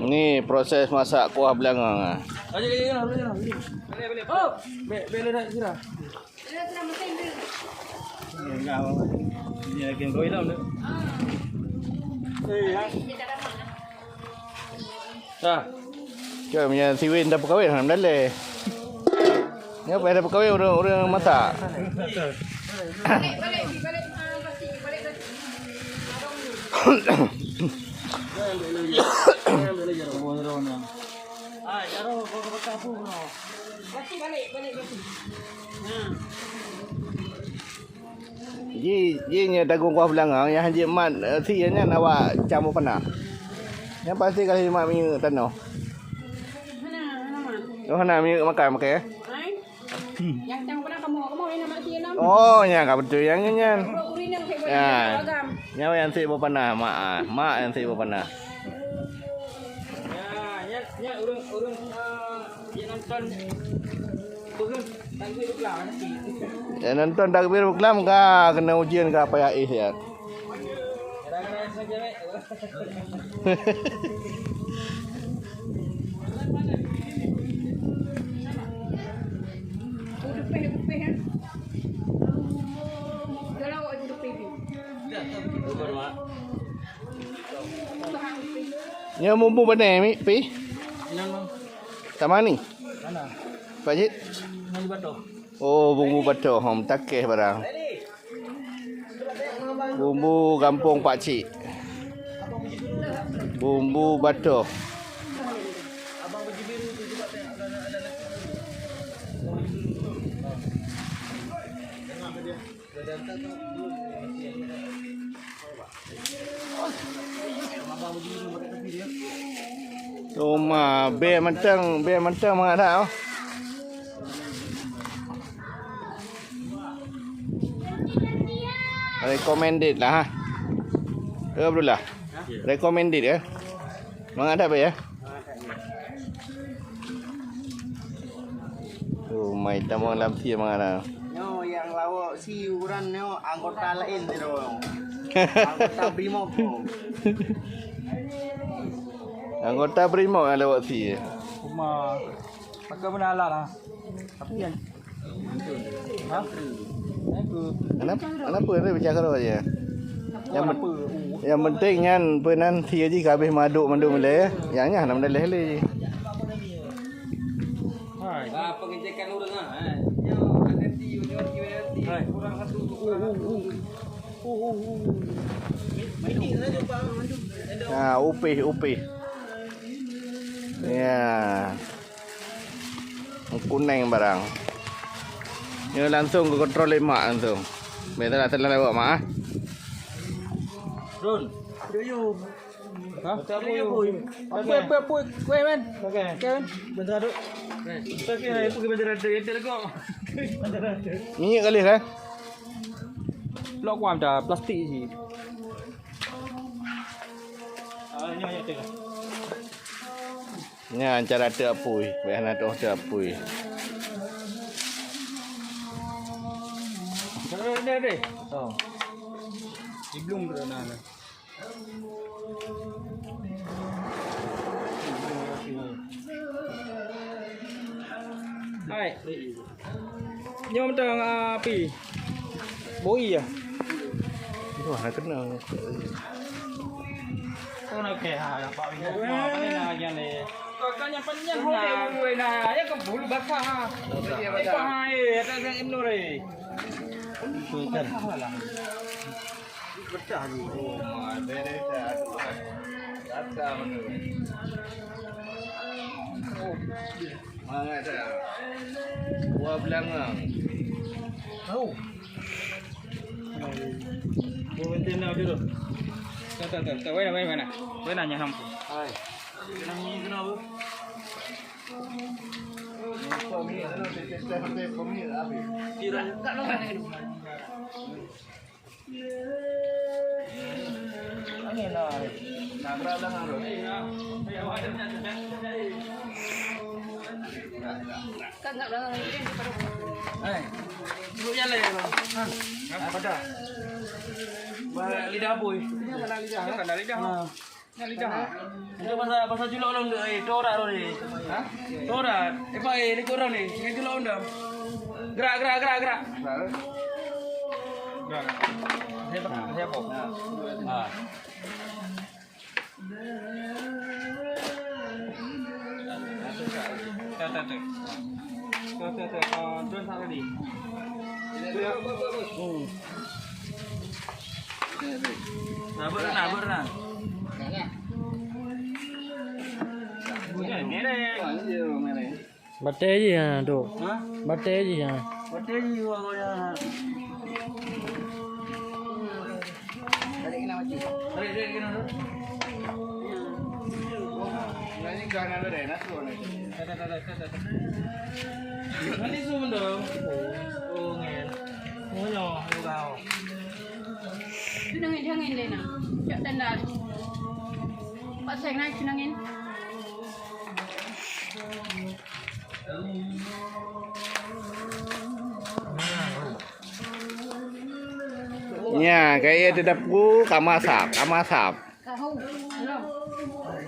Ni proses masak kuah belangang. Balik. Oh, balik dah sirah. Enggak apa. Ini lagi yang kau hilang tu. Dah. Kau punya siwin dah perkahwin dalam dalai. Ni apa dah perkahwin orang masak. Balik plastik. Jaro kau pakai apa kau? Plastik balik. Ji nya dagung kuah belangang yang haji mat si nya awak campur panah. Yang pasti kalau mak minyak tanah. Oh nak minyak makan. Yang campur pernah kamu yang nak sih nam. Oh nya enggak betul yang nya. Urin yang saya Ya. beragam. Nyawa yang si panah mak yang si panah. Ya, urang yang nonton burung tangguh belah nanti. Ya nonton dak bir kelam ka kena ujian ka apa ya is ya. Kadang-kadang saja Dupeh kan. Kalau awak dupeh. Nya bumbu benar mi pi. Yang Sama ni. mana? Pak Cik. Yang batu. Oh bumbu batu hom takeh barang. Bumbu kampung Pak Cik. Bumbu batu. Abang baju biru tu juga ada Rumah be mentang mana dah. Recommended lah ha. Abdullah. Recommended ya. Mang ada apa ya? Oh, mai tamang lam sia mang ada. No, yang lawak si ukuran no anggota lain tu dong. Anggota Brimob. Anggota Brimob yang lewat si. rumah pakai benda alat lah. Tapi yang ha? Aku Kenapa dia bercakap aja? Yang penting kan penan si aja habis maduk Malay. Yang nak benda leh. hai. Pengecekan orang ah. Hai. Kurang satu. Upih. Ya. Kuning barang. Ini langsung ke kontrol lemak langsung. Betul lah telah lewat mak. Run. Yo. Ha? Apa? Kuih men. Okey. Kan? Bentar duk. Okey, hai pergi bentar ada. Itu lagi. Bentar ada. Minyak kali lah. Lok kuam dah plastik je. Ini banyak tengah. Ni cara ada apui. Biar nak ada apui. Ada. Oh. Di belum dah nak. Hai. Nyom tang api. Boi ya. Wah, nak kena. Kau nak ke ha pak ni. Apa ni nak yang ni? Kau kan yang panjang boleh nah. Ya kau bulu bakar ha. Apa hai? Ada yang imno re. Kan. Pecah ni. Oh, ada dah. Ada mana? Oh, mana ada? Buah belangang. Tahu. Kau penting nak dulu. Tak. Mana? Mana yang hampu? Hai. Nang ni kenapa? Kira tak nak. Angin lah. Nak berada hang. Kan enggak belakang ini kan pada. Duduk jalan ya bang. Apa dah? Lidah boy. Kena lidah. Kena lidah. Nak lidah. Itu pasal julak orang tu, tora orang ni. Ha? Tora. Apa ni korang ni? Dengan julak orang. Gerak. Gerak. Saya apa? Ha. Tak. Drone tak tadi. Nak berenang. Mereng. Bate je yang tu. Ha? Bate je yang. Betul juga kau yang. Tarik kena maju. Tarik kena tu. Ini jangan ada nak tu ni. Tak. Nanti zoom dong. Oh ngel. Monyo kau. Cunangin dia nak. Cak tanda. Pak Seng naik cunangin. Nya, kayak ada dapur kamasap. Tahu. Belum.